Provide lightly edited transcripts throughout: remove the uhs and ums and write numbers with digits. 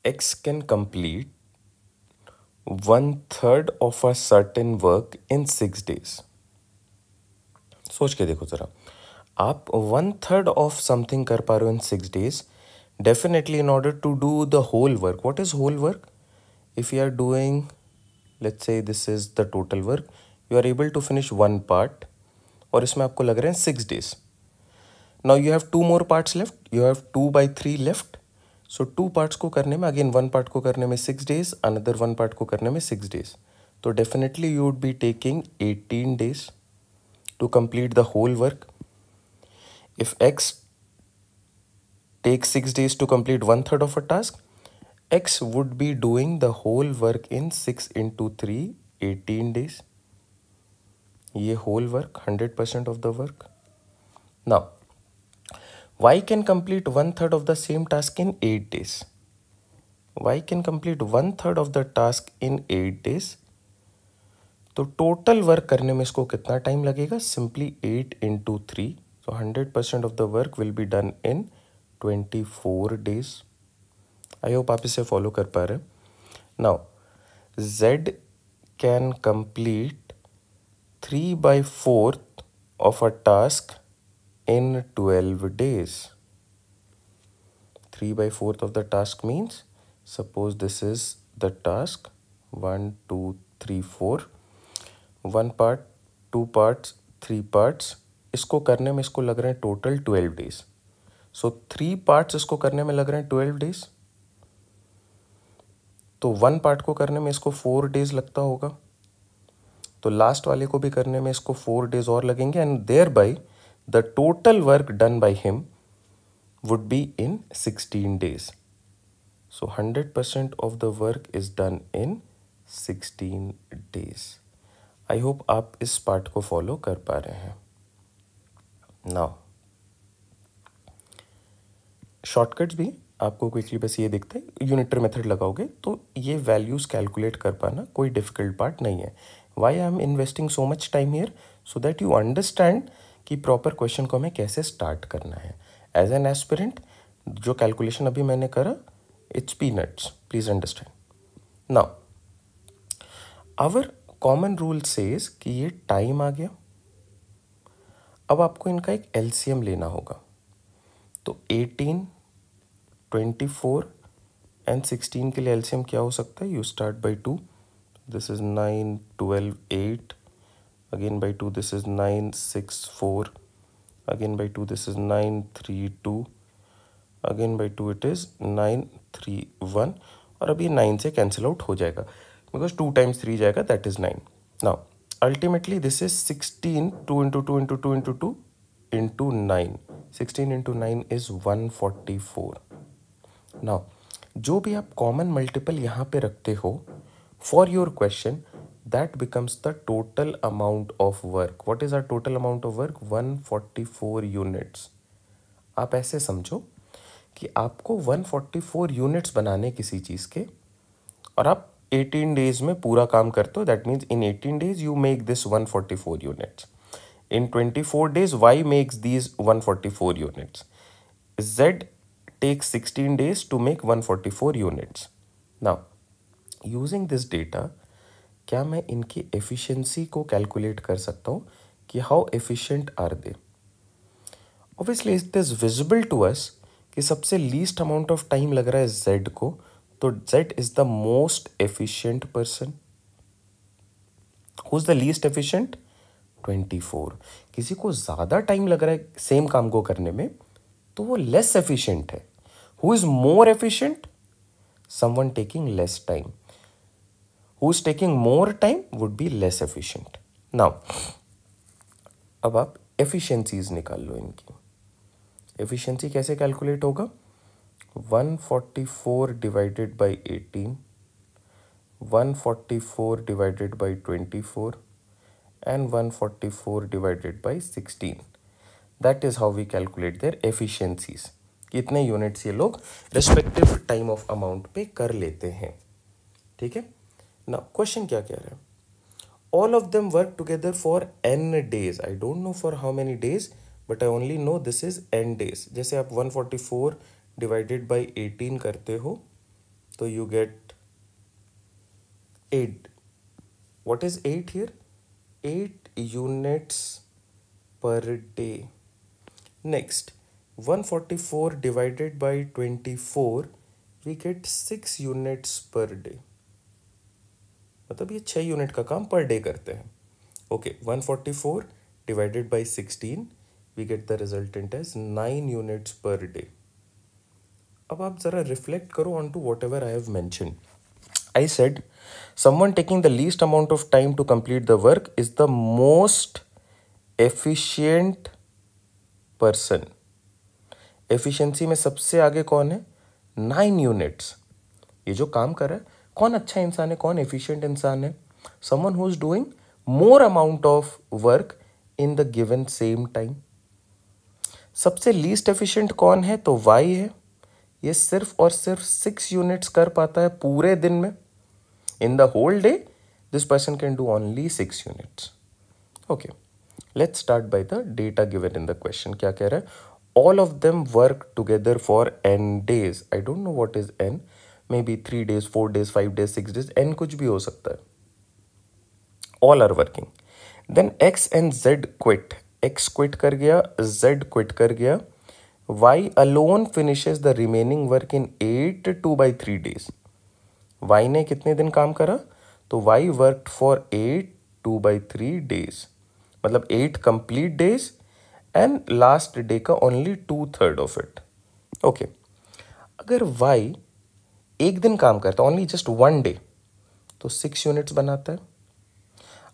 X can complete 1/3 of a certain work in 6 days. सोच के देखो ज़रा, आप 1/3 ऑफ समथिंग कर पा रहे हो इन 6 days. Definitely, in order to do the whole work, what is whole work? If you are doing, let's say this is the total work, you are able to finish one part, और इसमें आपको लग रहे हैं 6 days. Now you have two more parts left. You have 2/3 left. So 2 parts को करने में, again 1 part को करने में 6 days, another 1 part को करने में 6 days. तो definitely you would be taking 18 days to complete the whole work. If X takes 6 days to complete 1/3 of a task, X would be doing the whole work in 6 into 3, 18 days. ये whole work, 100% of the work. Now, Y can complete 1/3 of the same task in 8 days. Y can complete 1/3 of the task in 8 days. तो total work करने में इसको कितना time लगेगा? Simply 8 into 3. So 100% of the work will be done in 24 days. I hope आप इसे follow कर पा रहे हैं. Now Z can complete 3/4 of a task in 12 days. 3/4 of the task means, suppose this is the task 1, 2, 3, 4. 1 part, 2 parts, 3 parts. इसको करने में इसको लग रहे हैं टोटल 12 days. सो 3 parts इसको करने में लग रहे हैं 12 days. तो 1 part को करने में इसको 4 days लगता होगा. तो लास्ट वाले को भी करने में इसको 4 days और लगेंगे, and thereby the total work done by him would be in 16 days. So 100% of the work is done in 16 days. I hope आप इस पार्ट को फॉलो कर पा रहे हैं. नाउ शॉर्टकट्स भी आपको क्विकली बस ये दिखता है, यूनिटर मेथड लगाओगे तो ये वैल्यूज़ कैलकुलेट कर पाना कोई डिफ़िकल्ट पार्ट नहीं है. Why I am investing so much time here? So that you understand कि प्रॉपर क्वेश्चन को हमें कैसे स्टार्ट करना है. एज एन एस्पिरेंट जो कैलकुलेशन अभी मैंने करा, it's peanuts, please understand. Now our common rule says कि ये टाइम आ गया. अब आपको इनका एक एलसीएम लेना होगा. तो 18, 24 एंड 16 के लिए एलसीएम क्या हो सकता है? You start by 2. This is 9, 12, 8. Again by 2 this is 9, 6, 4. Again by 2 this is 9, 3, 2. Again by 2 it is 9, 3, 1. और अभी 9 से कैंसिल आउट हो जाएगा बिकॉज 2 times 3 जाएगा, that is 9. Now ultimately this is 16, 2 into 2 into 2 into 2 into 9. 16 into 9 is 144. Now जो भी आप common multiple यहाँ पे रखते हो for your question, that becomes the total amount of work. What is our total amount of work? 144 units. आप ऐसे समझो कि आपको 144 यूनिट्स बनाने किसी चीज़ के, और आप 18 days में पूरा काम करते हो. That means in 18 days you make this 144 units. In 24 days, Y makes these 144 units. Z takes 16 days to make 144 units. Now, using this data, क्या मैं इनकी efficiency को calculate कर सकता हूँ कि how efficient are they? Obviously, it is visible to us कि सबसे least amount of time लग रहा है Z को, तो Z is the most efficient person. Who's the least efficient? 24. किसी को ज़्यादा टाइम लग रहा है सेम काम को करने में, तो वो लेस एफिशिएंट है. Who is more efficient? Someone taking less time. Who is taking more time would be less efficient. Now अब आप एफिशिएंसीज निकाल लो इनकी. एफिशिएंसी कैसे कैलकुलेट होगा? 144 divided by 18, 144 divided by 24 and 144 divided by 16. That is how we calculate their efficiencies. कितने units ये लोग respective time of amount पे कर लेते हैं. ठीक है. नाउ क्वेश्चन क्या कह रहा है? All of them work together for n days. I don't know for how many days, but I only know this is n days. जैसे आप 144 डिवाइडेड बाई 18 करते हो, तो you get 8. What is 8 here? 8 units per day. Next, 144 divided by 24, we get 6 units per day. मतलब ये 6 unit का काम per day करते हैं. Okay, 144 divided by 16, we get the resultant as 9 units per day. अब आप ज़रा रिफ्लेक्ट करो on to whatever I have mention. I said someone taking the least amount of time to complete the work is the most efficient person. Efficiency में सबसे आगे कौन है? 9 units. ये जो काम कर रहा है कौन अच्छा इंसान है, कौन एफिशिएंट इंसान है? Someone who is doing more amount of work in the given same time. सबसे लीस्ट एफिशिएंट कौन है? तो वाई है. ये सिर्फ और सिर्फ 6 यूनिट्स कर पाता है पूरे दिन में. In the whole day this person can do only 6 units. Okay, let's start by the data given in the question. क्या कह रहा है? All of them work together for n days. I don't know what is n. Maybe 3 days, 4 days, 5 days, 6 days. n कुछ भी हो सकता है. All are working. Then x and z quit. x quit कर गया, z quit कर गया. y alone finishes the remaining work in 8 2/3 days. y ने कितने दिन काम करा? तो y worked for 8 2/3 days. मतलब 8 complete days and last day का ओनली 2/3 ऑफ इट. ओके, अगर y एक दिन काम करता है, ओनली जस्ट 1 डे, तो 6 यूनिट्स बनाता है.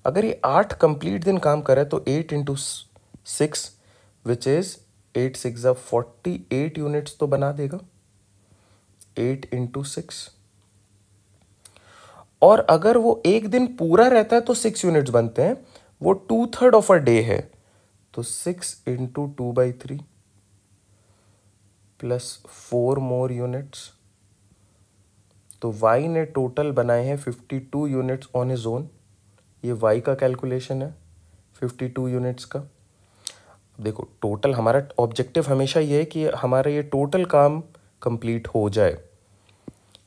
अगर ये 8 कंप्लीट दिन काम कर रहा है तो 8 इंटू 6 विच इज 8 6 48 यूनिट्स तो बना देगा. 8 इंटू 6. और अगर वो एक दिन पूरा रहता है तो 6 यूनिट्स बनते हैं. वो 2/3 ऑफ अ डे है तो 6 इंटू 2/3 प्लस 4 मोर यूनिट्स. तो y ने टोटल बनाए हैं 52 यूनिट्स ऑन हिज ओन. ये y का कैलकुलेशन है 52 यूनिट्स का. देखो, टोटल हमारा ऑब्जेक्टिव हमेशा ये है कि हमारा ये टोटल काम कंप्लीट हो जाए.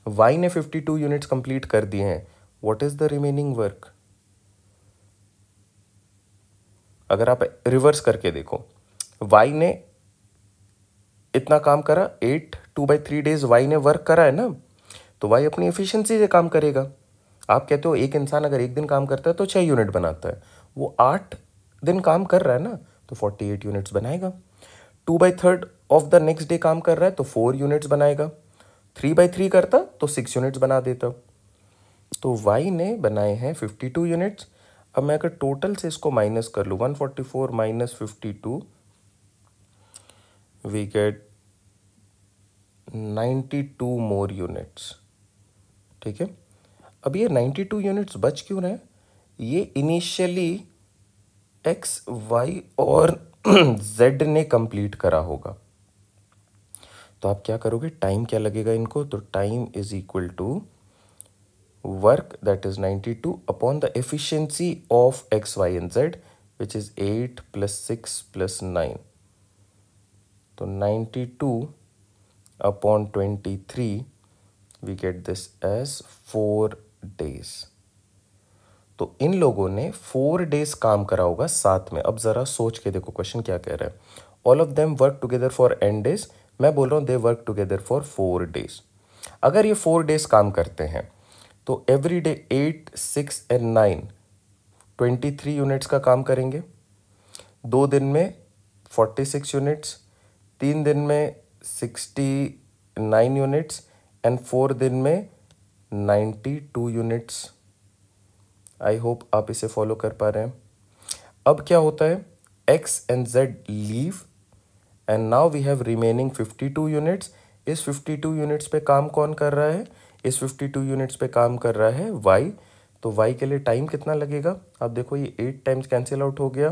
y ने 52 यूनिट्स कंप्लीट कर दिए हैं. What is the remaining work? अगर आप रिवर्स करके देखो, y ने इतना काम करा, 8 2/3 डेज y ने वर्क करा है ना, तो y अपनी एफिशिएंसी से काम करेगा. आप कहते हो एक इंसान अगर एक दिन काम करता है तो 6 यूनिट बनाता है. वो 8 दिन काम कर रहा है ना, तो 48 यूनिट्स बनाएगा. 2/3 ऑफ द नेक्स्ट डे काम कर रहा है तो 4 यूनिट्स बनाएगा. 3/3 करता तो 6 यूनिट्स बना देता. तो y ने बनाए हैं 52 यूनिट्स. अब मैं अगर टोटल से इसको माइनस कर लूँ, 144 minus 52, we get 92 more units. ठीक है, अब ये 92 यूनिट्स बच क्यों रहे? ये इनिशियली x, y और z ने कंप्लीट करा होगा. तो आप क्या करोगे? टाइम क्या लगेगा इनको? तो time is equal to work, that is 92 upon the efficiency of x, y and z, which is 8 plus 6 plus 9. तो 92 upon 23, we get this as 4 days. तो इन लोगों ने 4 days काम करा होगा साथ में. अब ज़रा सोच के देखो क्वेश्चन क्या कह रहा है. All of them work together for n days. मैं बोल रहा हूँ they work together for 4 days. अगर ये 4 days काम करते हैं तो एवरी डे 8 6 एंड 9 23 यूनिट्स का काम करेंगे. 2 दिन में 46 यूनिट्स, 3 दिन में 69 यूनिट्स एंड 4 दिन में 92 यूनिट्स. आई होप आप इसे फॉलो कर पा रहे हैं. अब क्या होता है? x and z leave and now we have remaining 52 units. इस 52 यूनिट्स पे काम कौन कर रहा है? इस 52 यूनिट्स पे काम कर रहा है y. तो y के लिए टाइम कितना लगेगा? आप देखो, ये 8 टाइम्स कैंसिल आउट हो गया,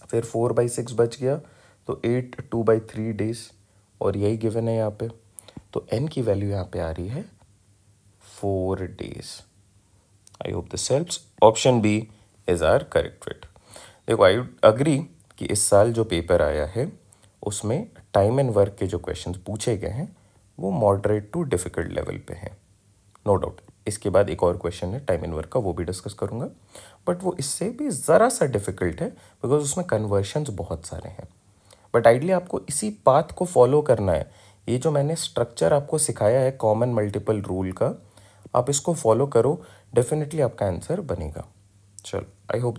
फिर 4/6 बच गया, तो 8 2/3 डेज, और यही गिवन है यहाँ पे. तो n की वैल्यू यहाँ पे आ रही है 4 days. I hope this helps. Option B is our correct fit. देखो, आई अग्री कि इस साल जो पेपर आया है उसमें टाइम एंड वर्क के जो क्वेश्चंस पूछे गए हैं वो मॉडरेट टू डिफिकल्ट लेवल पे हैं. नो डाउट इसके बाद एक और क्वेश्चन है टाइम इन वर्क का, वो भी डिस्कस करूँगा, बट वो इससे भी ज़रा सा डिफ़िकल्ट है बिकॉज उसमें कन्वर्शंस बहुत सारे हैं। बट आइडली आपको इसी पाथ को फॉलो करना है। ये जो मैंने स्ट्रक्चर आपको सिखाया है कॉमन मल्टीपल रूल का, आप इसको फॉलो करो, डेफिनेटली आपका आंसर बनेगा। चलो, आई होप